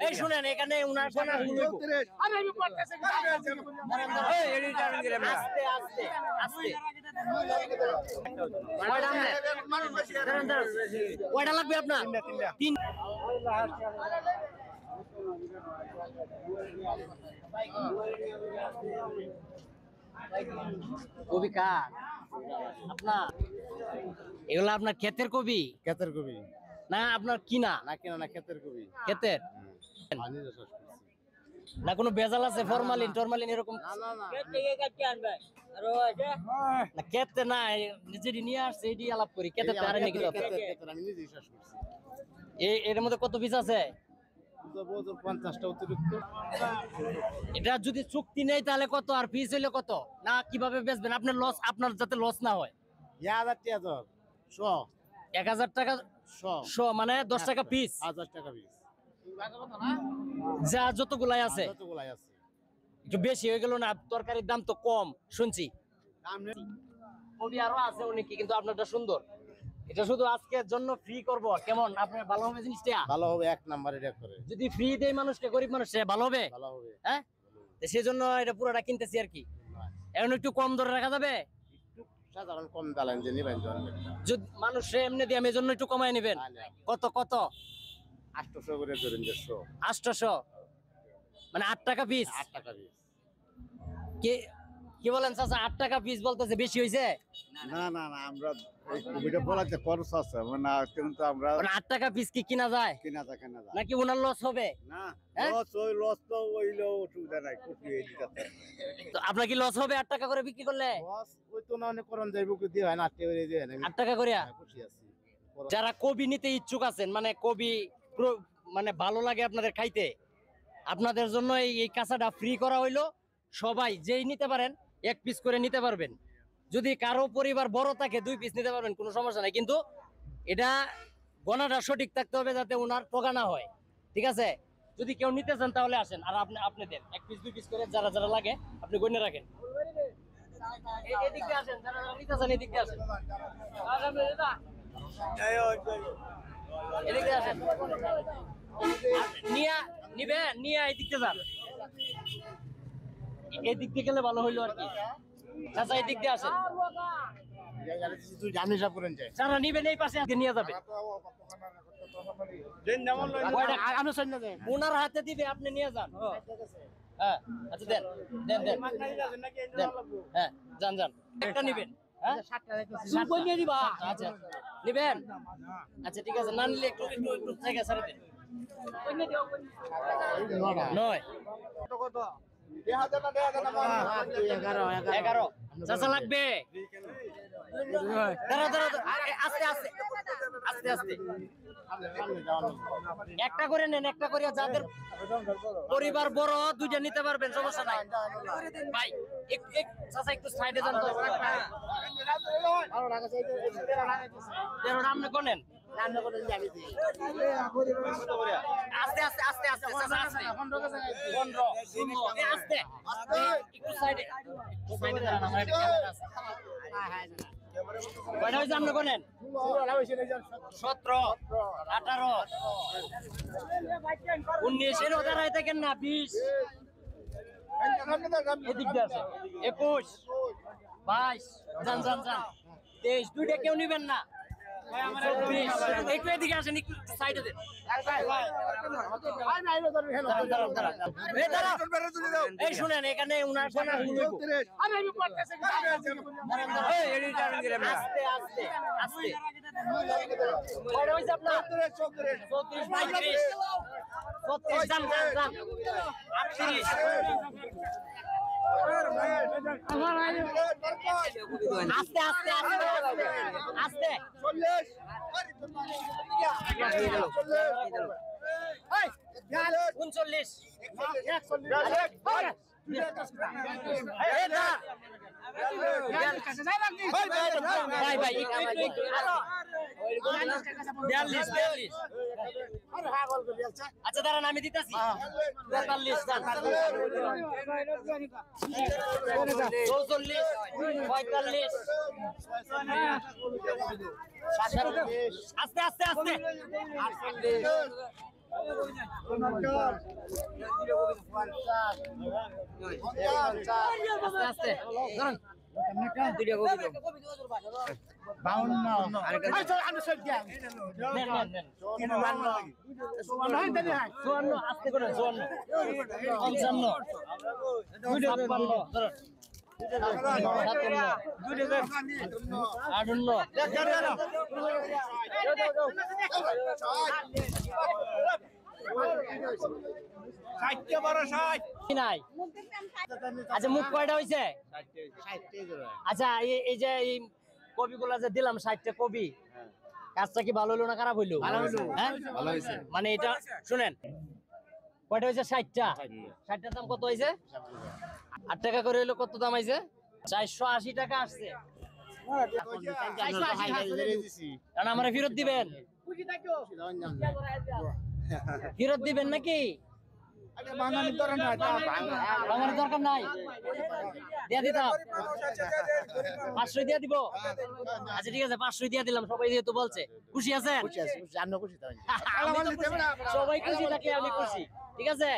এই শুনেন এখানে উনার আস্তে আস্তে আস্তে কয়টা লাগবে আপনার? তিন। কবি কার আপনার? এগুলো আপনার ক্ষেতের কবি? ক্ষেতের কবি না আপনার কিনা? না কিনা না, ক্ষেতের কবি। ক্ষেতের না কোনো ভেজাল আছে? ফরমালিন টরমালিন এরকম? না ক্ষেতে না, নিজেরই নিয়ে আসছে এটি আলাপ করি। ক্ষেতে আর নাকি আমি নিজেই চাষ করছি। এর মধ্যে কত পিস আছে? 50টা অতিরিক্ত। এটা যদি চুক্তি নেই তাহলে কত, আর পিস হইলে কত? না কিভাবে বেচবেন? আপনার লস, আপনার যাতে লস না হয়। 1000 টাকা শ মানে 10 টাকা পিস। 1000 টাকা পিস যা যতগুলাই আছে একটু বেশি হয়ে গেল না? তরকারির দাম তো কম শুনছি। কবি আরো আছে অনেকে, কিন্তু আপনারটা সুন্দর। এটা শুধু আজকের জন্য ফ্রি করব, কেমন? আপনার ভালো হবে জিনিসটা? ভালো হবে, এক নাম্বার এটা করে। যদি ফ্রি দেই মানুষকে, গরিব মানুষে ভালো হবে। হ্যাঁ, সেজন্য এটা পুরোটা কিনতেছি আর কি। এখন একটু কম দরে রাখা যাবে? সাধারণ কম দালান যে নিবেন, যদি মানুষ এমনি দিয়ে, আমি জন্য একটু কমাই নেবেন। কত কত? 800 করে ধরেন। 800 মানে 8 টাকা পিস? 8 টাকা পিস। কি বলেন চাচা? 8 টাকা পিস বলতেছে, বেশি হয়েছে? না না না, আমরা এই কবিটা বলাতে খরচ আছে না, কিন্তু আমরা 8 টাকা পিস কি কিনা যায়? কিনা থাকে না নাকি ওনার লস হবে? না, লস তো হইলো, অসুবিধা নাই। তো আপনার কি লস হবে 8 টাকা করে বিক্রি করলে? লস ওই তো না, অনেক করন যাইব কি দিয়ে হয় না, 8 টাকা করে দিয়ে না। 8 টাকা করে খুশি আছি। যারা কবি নিতে ইচ্ছুক আছেন, মানে কবি মানে ভালো লাগে আপনাদের খাইতে, আপনাদের জন্য এই কাঁচাটা ফ্রি করা হইলো। সবাই যেই নিতে পারেন, 1 পিস করে নিতে পারবেন। যদি কারো পরিবার বড় থাকে 2 পিস নিতে পারবেন, কোনো সমস্যা নাই। কিন্তু এটা গণাটা সঠিক থাকতে হবে, যাতে ওনার ঠকা না হয়। ঠিক আছে? যদি কেউ নিতে চান তাহলে আসেন, আর আপনি দেন 1 পিস 2 পিস করে, যারা যারা লাগে আপনি গণে রাখেন। এদিক দিয়ে আসেন, যারা যারা নিতে চান এদিক দিয়ে আসেন। এদিক দিয়ে আসেন, নিয়ে এদিক দিয়ে যান। এদিক দিয়ে গেলে ভালো হইলো আর কি। চাচা এদিক দিয়ে আসেন, যারা নিবেন এই পাশে নিয়ে যাবে। ওনার হাতে দিবে, আপনি নিয়ে যান। হ্যাঁ আচ্ছা, দেন দেন দেন হ্যাঁ, যান একটা নিবেন। আচ্ছা নিবেন, আচ্ছা ঠিক আছে। না নিলে একটু জায়গা ছাড়া দেন। 9 11 চাচা লাগবে। আস্তে আস্তে আস্তে আস্তে একটা করে নেন, একটা করে। যাদের পরিবার বড় 2টা নিতে পারবেন, সমস্যা নাই ভাই। চাচা একটু সাইডে যান তো। 13 নাম নেন। আস্তে আস্তে আস্তে আস্তে চাচা, আস্তে 15 আস্তে একটু সাইডে দাঁড়ান, আমার একটা ক্যামেরা আছে। কয়টা হয়েছে আপনি কোনেন? 17 18 19 এর দাঁড়ায় থাকেন না, 20 এদিক দিয়ে আছে, 21 22 যান 23 2টা কেউ নিবেন না। একটু এদিকে আসেন, একটু সাইডে দেন। এই শুনেন এখানে উনার আস্তে আস্তে আস্তে আপনার 34 35 36 যান 38 আস্তে আস্তে আস্তে আস্তে 39 ভাই ভাই আচ্ছা দাঁড়ান, আমি দিতেছি 43 44 45 আস্তে আস্তে আস্তে আস্তে আস্তে ধরুন। নেন, নেন, নেন। চুয়ান্ন, আস্তে করে, চুয়ান্ন। পঞ্চান্ন, ছাপ্পান্ন, ধরুন। সাতান্ন, আটান্ন, কি নাই? আচ্ছা মুখ কয়টা হয়েছে? আচ্ছা এই যে এই কবিগুলা যে দিলাম 60টা কবি, কাজটা কি ভালো হলো না খারাপ হইলো? হ্যাঁ? মানে এটা শুনেন, কয়টা হয়েছে? 60টা। 60টার দাম কত হয়েছে? 8 টাকা করে হইলো, কত দাম হয়েছে? 480 টাকা আসছে। কারণ আমার ফেরত দিবেন, ফেরত দিবেন নাকি? বাঙালির দরকার নাই, দিয়া দিতাম। 500 দিয়া দিব। আচ্ছা ঠিক আছে, 500 দিয়া দিলাম। সবাই যেহেতু বলছে, খুশি আছেন? সবাই খুশি থাকলে আমি খুশি। ঠিক আছে।